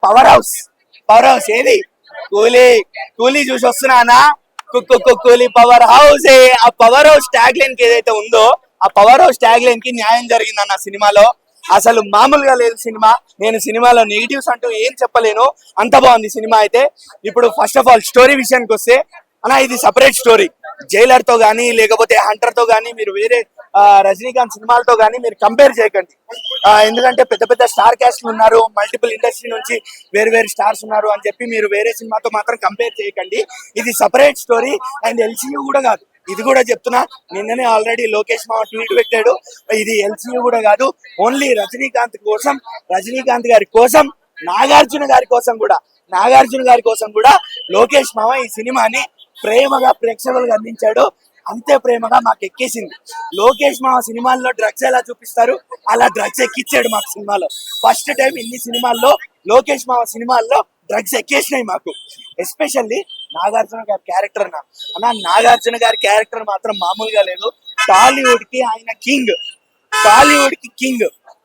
Power house ఏది కూలీ కూలీ చూసి వస్తున్నానా కూలీ పవర్ హౌస్. ఆ పవర్ హౌస్ ట్యాగ్ లైన్ కి ఏదైతే ఉందో ఆ పవర్ హౌస్ ట్యాగ్ లైన్ కి న్యాయం జరిగిందన్న సినిమాలో. అసలు మామూలుగా లేదు సినిమా. నేను సినిమాలో నెగిటివ్స్ అంటూ ఏం చెప్పలేను, అంత బాగుంది సినిమా అయితే. ఇప్పుడు ఫస్ట్ ఆఫ్ ఆల్ స్టోరీ విషయానికి వస్తే అన్న, ఇది సపరేట్ స్టోరీ. జైలర్ తో గానీ లేకపోతే హంటర్ తో గానీ మీరు వేరే రజనీకాంత్ సినిమాలతో గానీ మీరు కంపేర్ చేయకండి. ఎందుకంటే పెద్ద పెద్ద స్టార్ క్యాస్ట్ ఉన్నారు, మల్టిపుల్ ఇండస్ట్రీ నుంచి వేరు వేరు స్టార్స్ ఉన్నారు అని చెప్పి మీరు వేరే సినిమాతో మాత్రం కంపేర్ చేయకండి. ఇది సపరేట్ స్టోరీ అండ్ ఎల్సీయూ కూడా కాదు. ఇది కూడా చెప్తున్నా, నిన్ననే ఆల్రెడీ లోకేష్ మామ ట్వీట్ పెట్టాడు, ఇది ఎల్సీయూ కూడా కాదు, ఓన్లీ రజనీకాంత్ గారి కోసం నాగార్జున గారి కోసం కూడా లోకేష్ మామ ఈ సినిమాని ప్రేమగా ప్రేక్షకులకు అందించాడు. అంతే ప్రేమగా మాకు ఎక్కేసింది. లోకేష్ మామ సినిమాల్లో డ్రగ్స్ ఎలా చూపిస్తారు అలా డ్రగ్స్ ఎక్కించాడు మాకు సినిమాలో. ఫస్ట్ టైం ఇన్ని సినిమాల్లో లోకేష్ మామ సినిమాల్లో డ్రగ్స్ ఎక్కేసినాయి మాకు. ఎస్పెషల్లీ నాగార్జున గారి క్యారెక్టర్ నాగార్జున గారి క్యారెక్టర్ మాత్రం మామూలుగా లేదు. టాలీవుడ్ కి ఆయన కింగ్.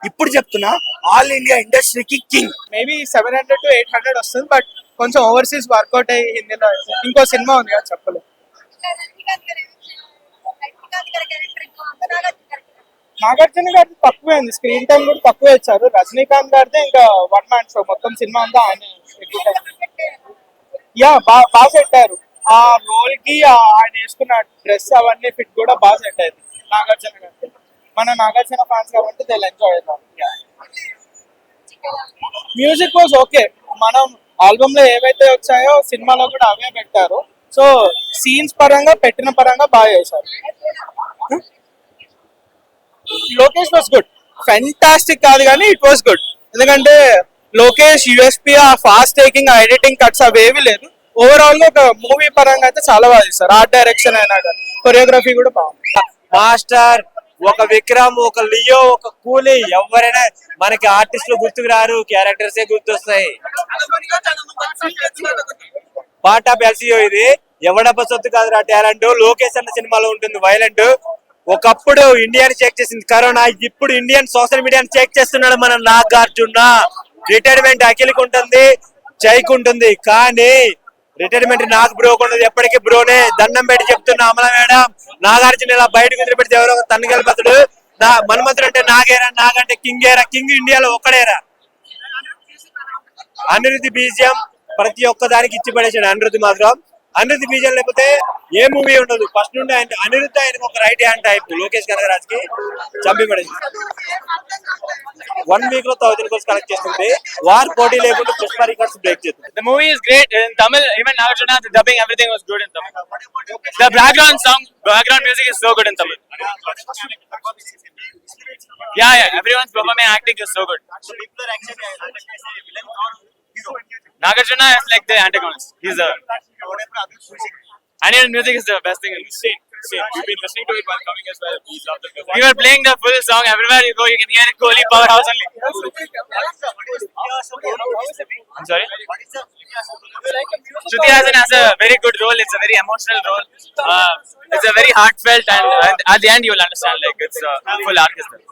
ఇప్పుడు చెప్తున్నా, ఆల్ ఇండియా ఇండస్ట్రీకి కింగ్. మేబీ 700 to 800 వస్తుంది, బట్ కొంచెం ఓవర్సీస్ వర్కౌట్ అయ్యి హిందీలో ఇంకో సినిమా ఉంది కదా చెప్పలేదు. నాగార్జున గారిది తక్కువే ఉంది, స్క్రీన్ టైం కూడా తక్కువ ఇచ్చారు. రజనీకాంత్ గారిదే ఇంకా వన్ మ్యాన్ షో, మొత్తం సినిమా అంతా ఆయన బాగా సెట్ అయ్యారు. ఆ రోల్ కి ఆయన వేసుకున్న డ్రెస్ అవన్నీ ఫిట్ కూడా బాగా సెట్ అయింది నాగార్జున గారికి. మన నాగార్జున ఫ్యాన్స్ కాబట్టి దే ఎంజాయ్ చేద్దాం. Music was okay. మనం ఆల్బమ్ లో ఏవైతే వచ్చాయో సినిమాలో కూడా అవే పెట్టారు. సో సీన్స్ పరంగా పెట్టిన పరంగా బాగా చేశారు. లోకేష్ వాజ్ గుడ్, ఫెంటాస్టిక్ కాదు కానీ ఇట్ వాజ్ గుడ్. ఎందుకంటే లోకేష్ యూఎస్పీ ఆ ఫాస్ట్ టేకింగ్, ఆ ఎడిటింగ్ కట్స్ అవేవి లేదు. ఓవరాల్ గా ఒక మూవీ పరంగా అయితే చాలా బాగా చేస్తారు. ఆర్ట్ డైరెక్షన్ అయినా కానీ కొరియోగ్రఫీ కూడా బాగుంది. మాస్టర్, ఒక విక్రమ్, ఒక లియో, ఒక కూలీ, ఎవరైనా మనకి ఆర్టిస్టులు గుర్తుకు రారు, క్యారెక్టర్స్ గుర్తొస్తాయి. పార్ట్ ఆఫ్ ఎల్సీయూ ఇది. ఎవడబ్బ సొత్తు కాదు టాలెంట్. లోకేష్ అన్న సినిమాలో ఉంటుంది వైలెంట్. ఒకప్పుడు ఇండియాని చెక్ చేసింది కరోనా, ఇప్పుడు ఇండియన్ సోషల్ మీడియాని చెక్ చేస్తున్నాడు మన నాగార్జున. రిటైర్మెంట్ అఖిల్కి ఉంటుంది, జైకి ఉంటుంది, కానీ రిటైర్మెంట్ నాకు బ్రోక్ ఉండదు. ఎప్పటికీ బ్రోనే. దండం పెట్టి చెప్తున్నా అమల మేడం, నాగార్జున ఇలా బయటకు వదిలిపెడితే ఎవరో తన్నుకెళ్ళిపోతాడు. మన్మంతుడు అంటే నాగేరా, నాగంటే కింగేరా. కింగ్ ఇండియాలో ఒక్కడేరా. అనిరుద్ధి బీజియం ప్రతి ఒక్క దానికి ఇచ్చి పడేసాడు అనిరుద్ధి మాత్రం. అనిరుద్ధి బీజియం లేకపోతే ఏ మూవీ ఉండదు. ఫస్ట్ నుండి అనిరుద్ధి ఆయనకు ఒక right hand type. Lokesh Kanagaraj కి చంపి పడేసి 1 week లో 1000 crores కలెక్ట్ చేస్తుంది. వార్ పోటీ లేకుండా పుష్ప రికార్డ్స్ బ్రేక్ చేస్తుంది. The movie is great in Tamil. Even Nagarjuna, the dubbing, everything was good in Tamil. The background music is so good in Tamil. Yeah, everyone's performing, acting is so good. Nagarjuna is like the antagonist. He's the Indian music is the best thing. Insane. We've been listening to it while coming as well. We love the music. We were playing the full song everywhere you go. You can hear it. Kohli powerhouse only. I'm sorry. Shruti Haasan has a very good role. It's a very emotional role. It's a very heartfelt, and at the end you will understand like it's a full arc is there.